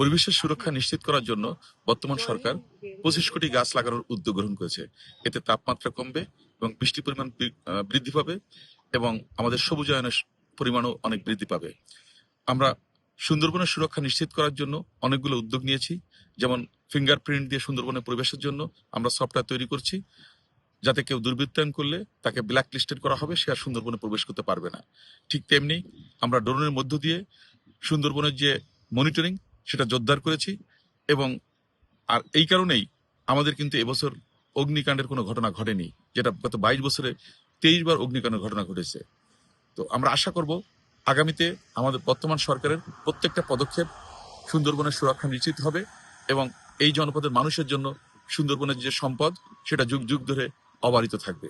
পরিবেশের সুরক্ষা নিশ্চিত করার জন্য বর্তমান সরকার 25 কোটি গাছ লাগানোর উদ্যোগ গ্রহণ করেছে। এতে তাপমাত্রা কমবে এবং বৃষ্টির পরিমাণ বৃদ্ধি পাবে এবং আমাদের সবুজায়নের পরিমাণও অনেক বৃদ্ধি পাবে। আমরা সুন্দরবনের সুরক্ষা নিশ্চিত করার জন্য অনেকগুলো উদ্যোগ নিয়েছি। যেমন ফিঙ্গারপ্রিন্ট দিয়ে সুন্দরবনের প্রবেশের জন্য আমরা সফটওয়্যার তৈরি করছি, যাতে কেউ দুর্বৃত্তায়ন করলে তাকে ব্ল্যাক লিস্টেড করা হবে, সে আর সুন্দরবনে প্রবেশ করতে পারবে না। ঠিক তেমনি আমরা ড্রোনের মধ্য দিয়ে সুন্দরবনের যে মনিটরিং সেটা জোরদার করেছি এবং আর এই কারণেই আমাদের কিন্তু এবছর অগ্নিকাণ্ডের কোনো ঘটনা ঘটেনি, যেটা গত 22 বছরে 23 বার অগ্নিকাণ্ডের ঘটনা ঘটেছে। তো আমরা আশা করব আগামীতে আমাদের বর্তমান সরকারের প্রত্যেকটা পদক্ষেপ সুন্দরবনের সুরক্ষা নিশ্চিত হবে এবং এই জনপদের মানুষের জন্য সুন্দরবনের যে সম্পদ সেটা যুগ যুগ ধরে অবারিত থাকবে।